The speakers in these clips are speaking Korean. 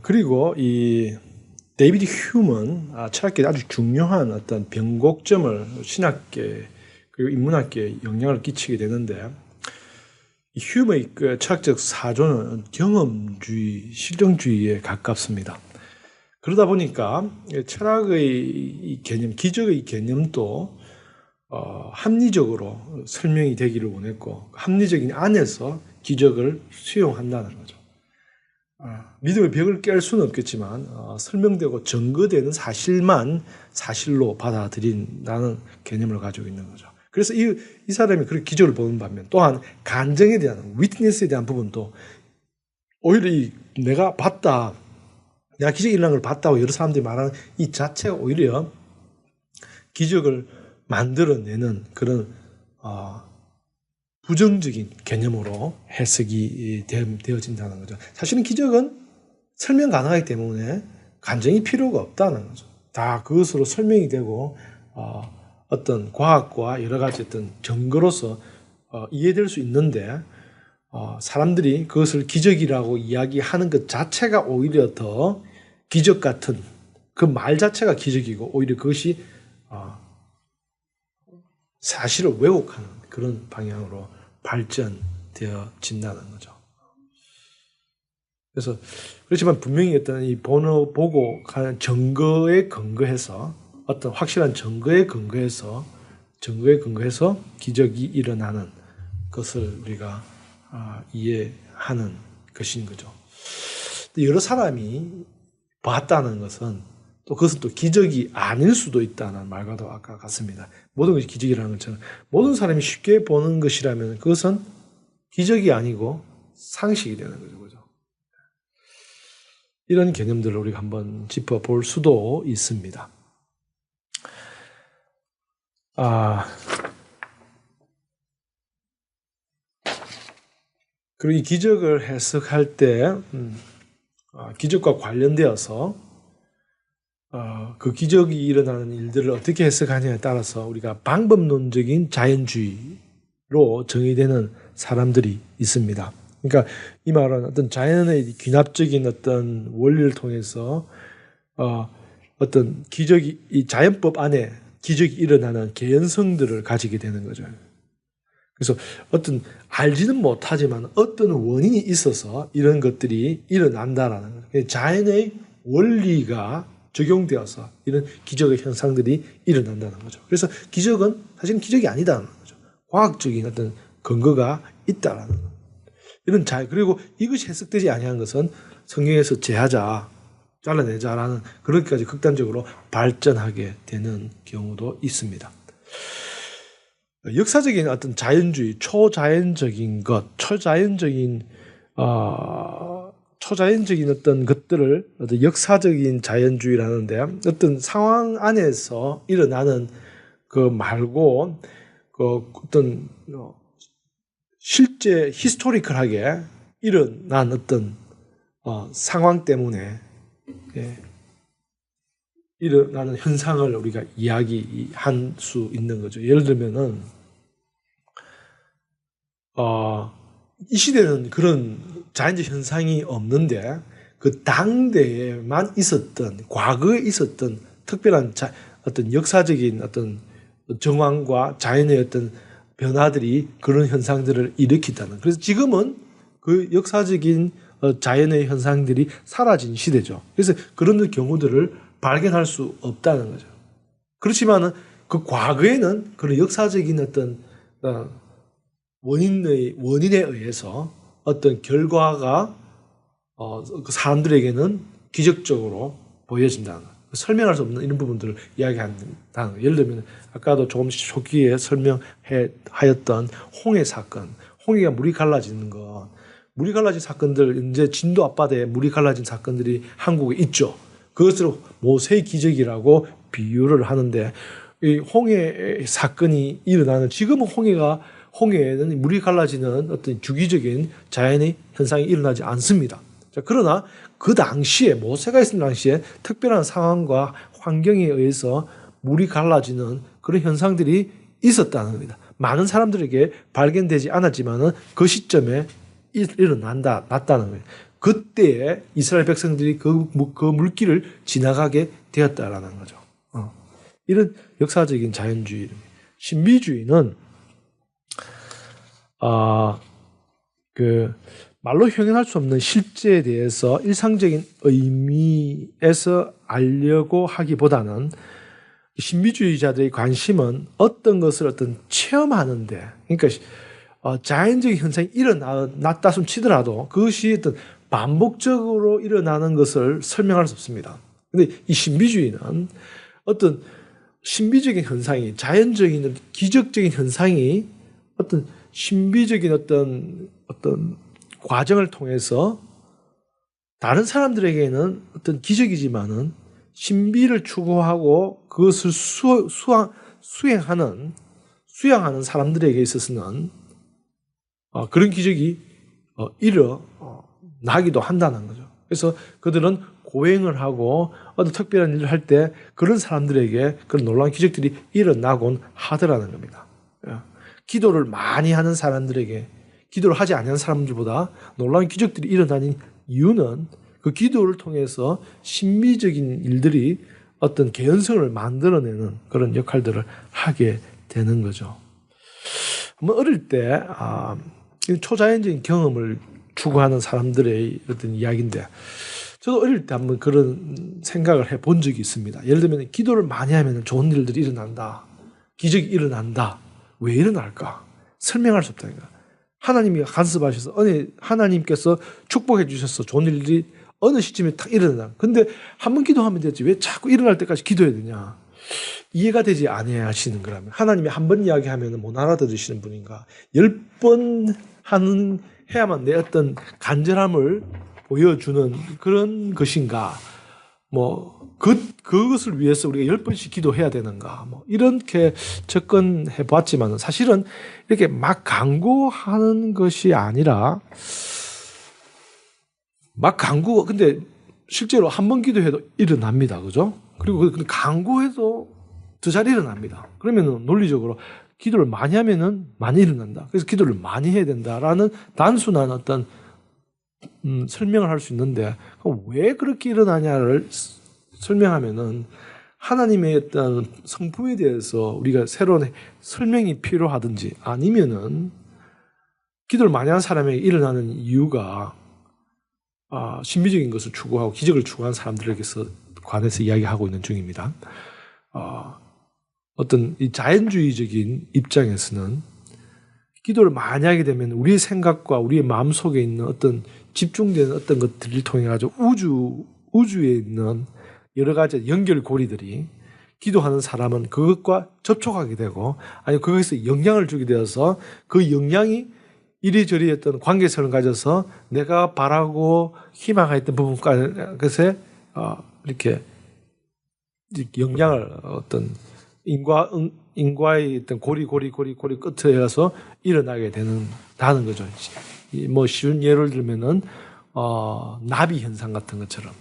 그리고 이 데이비드 휴먼 철학계에 아주 중요한 어떤 변곡점을 신학계 그리고 인문학계에 영향을 끼치게 되는데, 이 휴머의 그 철학적 사조는 경험주의, 실증주의에 가깝습니다. 그러다 보니까 철학의 이 개념, 기적의 개념도 합리적으로 설명이 되기를 원했고, 합리적인 안에서 기적을 수용한다는 거죠. 믿음의 벽을 깰 수는 없겠지만 설명되고 증거되는 사실만 사실로 받아들인다는 개념을 가지고 있는 거죠. 그래서 이 사람이 그렇게 기적을 보는 반면, 또한 간증에 대한, 위트니스에 대한 부분도 오히려 내가 봤다, 내가 기적이 일어난 걸 봤다고 여러 사람들이 말하는 이 자체가 오히려 기적을 만들어내는 그런 부정적인 개념으로 해석이 되어진다는 거죠. 사실은 기적은 설명 가능하기 때문에 간증이 필요가 없다는 거죠. 다 그것으로 설명이 되고 어떤 과학과 여러 가지 어떤 증거로서 이해될 수 있는데, 사람들이 그것을 기적이라고 이야기하는 것 자체가 오히려 더 기적 같은, 그 말 자체가 기적이고 오히려 그것이 사실을 왜곡하는 그런 방향으로 발전되어진다는 거죠. 그래서 그렇지만 분명히 어떤 이 보고 가는 증거에 근거해서, 어떤 확실한 증거에 근거해서 기적이 일어나는 것을 우리가 이해하는 것인 거죠. 여러 사람이 봤다는 것은 또 그것은 또 기적이 아닐 수도 있다는 말과도 아까 같습니다. 모든 것이 기적이라는 것처럼 모든 사람이 쉽게 보는 것이라면 그것은 기적이 아니고 상식이 되는 거죠. 이런 개념들을 우리가 한번 짚어볼 수도 있습니다. 그리고 이 기적을 해석할 때 기적과 관련되어서 그 기적이 일어나는 일들을 어떻게 해석하냐에 따라서 우리가 방법론적인 자연주의로 정의되는 사람들이 있습니다. 그러니까 이 말은 어떤 자연의 귀납적인 어떤 원리를 통해서 어떤 기적이, 이 자연법 안에 기적이 일어나는 개연성들을 가지게 되는 거죠. 그래서 어떤 알지는 못하지만 어떤 원인이 있어서 이런 것들이 일어난다라는 거예요. 자연의 원리가 적용되어서 이런 기적의 현상들이 일어난다는 거죠. 그래서 기적은 사실은 기적이 아니다는 거죠. 과학적인 어떤 근거가 있다라는 거죠. 그리고 이것이 해석되지 아니한 것은 성경에서 제하자, 잘라내자라는 그렇게까지 극단적으로 발전하게 되는 경우도 있습니다. 역사적인 어떤 자연주의, 초자연적인 어떤 것들을 어떤 역사적인 자연주의라는데, 어떤 상황 안에서 일어나는 그 말고 그 어떤 실제 히스토리컬하게 일어난 어떤 상황 때문에 일어나는 현상을 우리가 이야기할 수 있는 거죠. 예를 들면은 이 시대는 그런 자연적 현상이 없는데 그 당대에만 있었던, 과거에 있었던 특별한 어떤 역사적인 어떤 정황과 자연의 어떤 변화들이 그런 현상들을 일으킨다는. 그래서 지금은 그 역사적인 자연의 현상들이 사라진 시대죠. 그래서 그런 경우들을 발견할 수 없다는 거죠. 그렇지만은 그 과거에는 그런 역사적인 어떤 원인에 의해서 어떤 결과가 그 사람들에게는 기적적으로 보여진다는 거예요. 설명할 수 없는 이런 부분들을 이야기한다는 거예요. 예를 들면 아까도 조금씩 초기에 설명하였던 홍해 사건, 홍해가 물이 갈라지는 것, 물이 갈라진 사건들, 이제 진도 앞바다에 물이 갈라진 사건들이 한국에 있죠. 그것을 모세의 기적이라고 비유를 하는데, 이 홍해 사건이 일어나는, 지금은 홍해에는 물이 갈라지는 어떤 주기적인 자연의 현상이 일어나지 않습니다. 자, 그러나 그 당시에, 모세가 있을 당시에 특별한 상황과 환경에 의해서 물이 갈라지는 그런 현상들이 있었다는 겁니다. 많은 사람들에게 발견되지 않았지만은 그 시점에 났다는 거예요. 그때에 이스라엘 백성들이 그 물길을 지나가게 되었다라는 거죠. 이런 역사적인 자연주의. 신비주의는 말로 형용할 수 없는 실제에 대해서 일상적인 의미에서 알려고 하기보다는 신비주의자들의 관심은 어떤 것을 체험하는데, 그러니까 자연적인 현상이 일어났다 손 치더라도 그것이 반복적으로 일어나는 것을 설명할 수 없습니다. 근데 이 신비주의는 어떤 신비적인 현상이, 자연적인 기적적인 현상이 신비적인 어떤 과정을 통해서 다른 사람들에게는 기적이지만은 신비를 추구하고 그것을 수양하는 사람들에게 있어서는 그런 기적이 일어나기도 한다는 거죠. 그래서 그들은 고행을 하고 어떤 특별한 일을 할 때 그런 사람들에게 그런 놀라운 기적들이 일어나곤 하더라는 겁니다. 기도를 많이 하는 사람들에게 기도를 하지 않는 사람들보다 놀라운 기적들이 일어나는 이유는 그 기도를 통해서 신비적인 일들이 어떤 개연성을 만들어내는 그런 역할들을 하게 되는 거죠. 한번 어릴 때 초자연적인 경험을 추구하는 사람들의 어떤 이야기인데, 저도 어릴 때 한번 그런 생각을 해본 적이 있습니다. 예를 들면 기도를 많이 하면 좋은 일들이 일어난다. 기적이 일어난다. 왜 일어날까? 설명할 수 없다니까. 하나님이 간섭하셔서 하나님께서 축복해 주셔서 좋은 일들이 어느 시점에 딱 일어나. 근데 한 번 기도하면 되지. 왜 자꾸 일어날 때까지 기도해야 되냐? 이해가 되지 아니하시는 거라면, 하나님이 한 번 이야기하면 못 알아들으시는 분인가? 10번 해야만 내 어떤 간절함을 보여주는 그런 것인가? 그것을 위해서 우리가 10번씩 기도해야 되는가? 이렇게 접근해 보았지만 사실은 이렇게 막 강구하는 것이 아니라, 근데 실제로 한 번 기도해도 일어납니다. 그죠? 그리고 강구해도 더 잘 일어납니다. 그러면 논리적으로 기도를 많이 하면은 많이 일어난다. 그래서 기도를 많이 해야 된다라는 단순한 어떤 설명을 할 수 있는데, 왜 그렇게 일어나냐를 설명하면은 하나님의 어떤 성품에 대해서 우리가 새로운 설명이 필요하든지, 아니면은 기도를 많이 하는 사람에게 일어나는 이유가 신비적인 것을 추구하고 기적을 추구하는 사람들에게서 관해서 이야기하고 있는 중입니다. 어떤 이 자연주의적인 입장에서는 기도를 많이 하게 되면 우리의 생각과 우리의 마음속에 있는 어떤 집중되는 어떤 것들을 통해 가지고 우주에 있는 여러 가지 연결고리들이 기도하는 사람은 그것과 접촉하게 되고, 아니면 그것에서 영향을 주게 되어서 그 영향이 이리저리 어떤 관계성을 가져서 내가 바라고 희망했던 부분까지 이렇게 영향을 어떤 인과의 어떤 고리 끝에 가서 일어나게 된다는 거죠. 쉬운 예를 들면은 나비 현상 같은 것처럼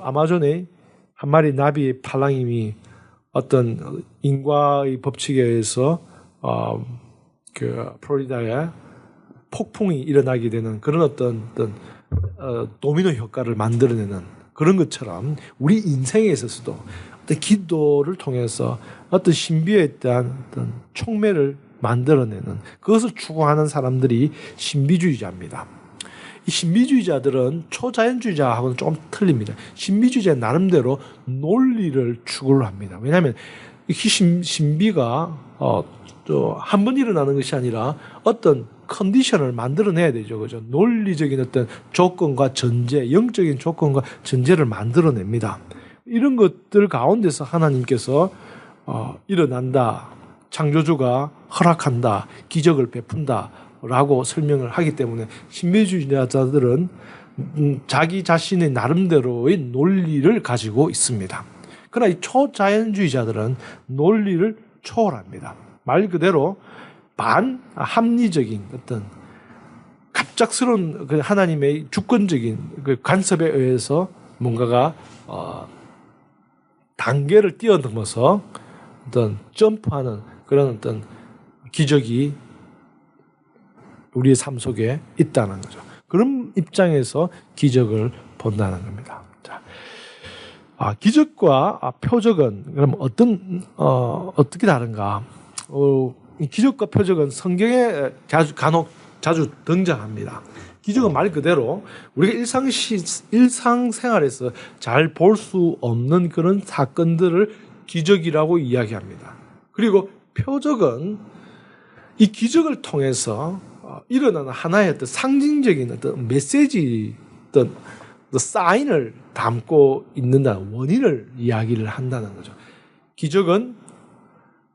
아마존에 한 마리 나비 팔랑임이 어떤 인과의 법칙에 의해서 플로리다에 폭풍이 일어나게 되는 그런 어떤 도미노 효과를 만들어내는 그런 것처럼 우리 인생에 있어서도 어떤 기도를 통해서 어떤 신비에 대한 어떤 촉매를 만들어내는 그것을 추구하는 사람들이 신비주의자입니다. 이 신비주의자들은 초자연주의자하고는 조금 틀립니다. 신비주의자 나름대로 논리를 추구를 합니다. 왜냐하면 이 신비가 한 번 일어나는 것이 아니라 어떤 컨디션을 만들어내야 되죠. 그죠? 논리적인 어떤 조건과 전제, 영적인 조건과 전제를 만들어냅니다. 이런 것들 가운데서 하나님께서 일어난다, 창조주가 허락한다, 기적을 베푼다 라고 설명을 하기 때문에 신비주의자들은 자기 자신의 나름대로의 논리를 가지고 있습니다. 그러나 이 초자연주의자들은 논리를 초월합니다. 말 그대로 반합리적인 어떤 갑작스러운 하나님의 주권적인 간섭에 의해서 뭔가가 단계를 뛰어넘어서 어떤 점프하는 그런 어떤 기적이 우리의 삶 속에 있다는 거죠. 그런 입장에서 기적을 본다는 겁니다. 자, 기적과 표적은 그럼 어떻게 다른가? 이 기적과 표적은 성경에 간혹 자주 등장합니다. 기적은 말 그대로 우리가 일상생활에서 잘 볼 수 없는 그런 사건들을 기적이라고 이야기합니다. 그리고 표적은 이 기적을 통해서 일어나는 하나의 어떤 상징적인 어떤 메시지, 어떤 사인을 담고 있는다는 원인을 이야기를 한다는 거죠. 기적은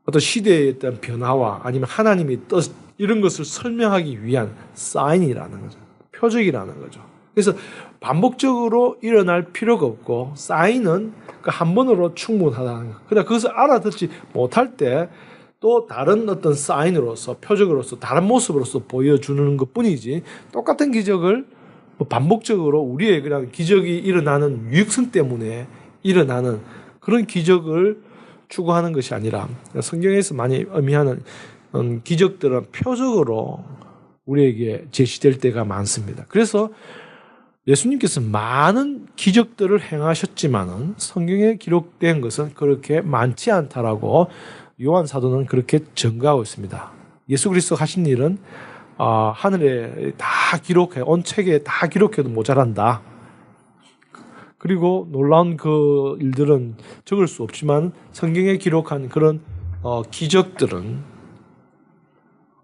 어떤 시대의 어떤 변화와 아니면 하나님의 뜻 이런 것을 설명하기 위한 사인이라는 거죠. 표적이라는 거죠. 그래서 반복적으로 일어날 필요가 없고 사인은 그 한 번으로 충분하다는 거. 그러나 그것을 알아듣지 못할 때 또 다른 어떤 사인으로서 표적으로서 다른 모습으로서 보여주는 것뿐이지 똑같은 기적을 반복적으로 우리의 그냥 기적이 일어나는 유익성 때문에 일어나는 그런 기적을 추구하는 것이 아니라 성경에서 많이 의미하는 기적들은 표적으로 우리에게 제시될 때가 많습니다. 그래서 예수님께서 많은 기적들을 행하셨지만은 성경에 기록된 것은 그렇게 많지 않다라고 요한 사도는 그렇게 증거하고 있습니다. 예수 그리스도 하신 일은 하늘에 다 기록해 온 책에 다 기록해도 모자란다. 그리고 놀라운 그 일들은 적을 수 없지만 성경에 기록한 그런 기적들은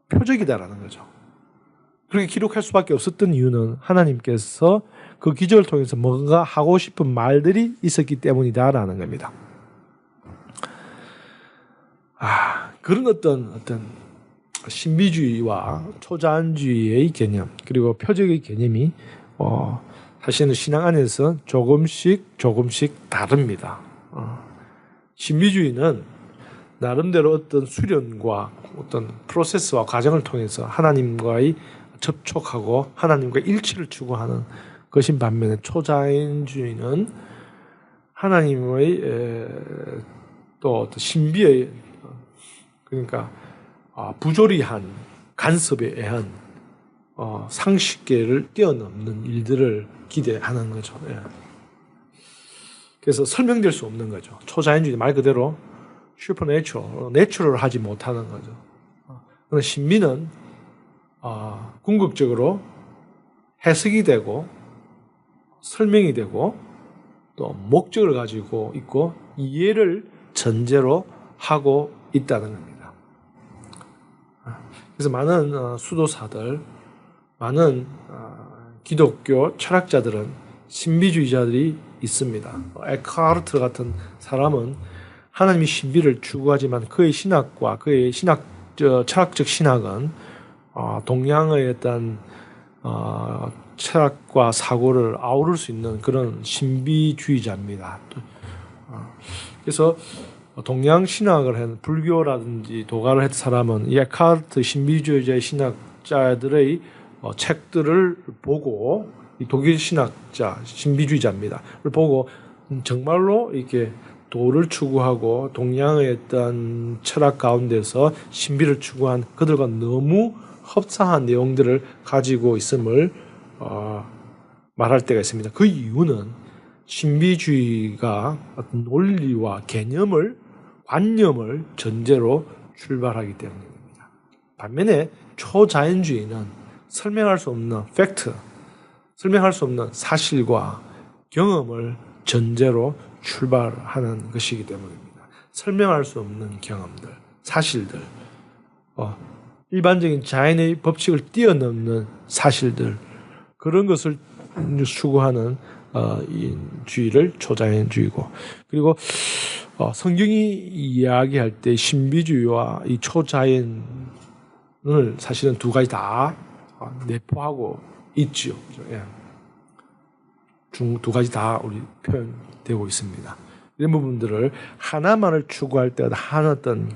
표적이다라는 거죠. 그렇게 기록할 수밖에 없었던 이유는 하나님께서 그 기적을 통해서 뭔가 하고 싶은 말들이 있었기 때문이다라는 겁니다. 그런 어떤 신비주의와 초자연주의의 개념 그리고 표적의 개념이 사실은 신앙 안에서 조금씩 다릅니다. 신비주의는 나름대로 어떤 수련과 어떤 프로세스와 과정을 통해서 하나님과의 접촉하고 하나님과 일치를 추구하는 것인 반면에 초자연주의는 하나님의 또 신비의 그러니까 부조리한 간섭에 의한 상식계를 뛰어넘는 일들을 기대하는 거죠. 예. 그래서 설명될 수 없는 거죠. 초자연주의 말 그대로 슈퍼내추럴, 내추럴하지 못하는 거죠. 그러나 신비는 궁극적으로 해석이 되고 설명이 되고 또 목적을 가지고 있고 이해를 전제로 하고 있다는 겁니다. 그래서 많은 수도사들, 많은 기독교 철학자들은 신비주의자들이 있습니다. 에크하르트 같은 사람은 하나님의 신비를 추구하지만 그의 신학과 그의 철학적 신학은 동양의 어떤 철학과 사고를 아우를 수 있는 그런 신비주의자입니다. 그래서 동양 신학을 한 불교라든지 도가를 했던 사람은 이 에크하르트 신비주의자의 신학자들의 책들을 보고 이 독일 신학자 신비주의자입니다. 를 보고 정말로 이렇게 도를 추구하고 동양의 어떤 철학 가운데서 신비를 추구한 그들과 너무 흡사한 내용들을 가지고 있음을 말할 때가 있습니다. 그 이유는 신비주의가 어떤 논리와 관념을 전제로 출발하기 때문입니다. 반면에 초자연주의는 설명할 수 없는 팩트, 설명할 수 없는 사실과 경험을 전제로 출발하는 것이기 때문입니다. 설명할 수 없는 경험들, 사실들, 일반적인 자연의 법칙을 뛰어넘는 사실들, 그런 것을 추구하는 이 주의를 초자연주의고, 그리고 성경이 이야기할 때 신비주의와 이 초자연을 사실은 두 가지 다 내포하고 있죠. 예. 두 가지 다 우리 표현되고 있습니다. 이런 부분들을 하나만을 추구할 때 한 어떤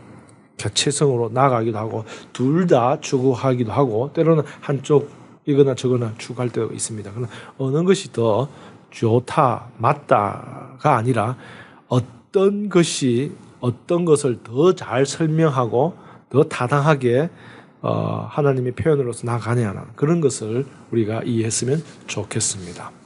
객체성으로 나아가기도 하고 둘 다 추구하기도 하고 때로는 한쪽이거나 저거나 추구할 때가 있습니다. 그러나 어느 것이 더 좋다, 맞다가 아니라 어떤 것을 더 잘 설명하고 더 타당하게 하나님의 표현으로서 나가냐는 그런 것을 우리가 이해했으면 좋겠습니다.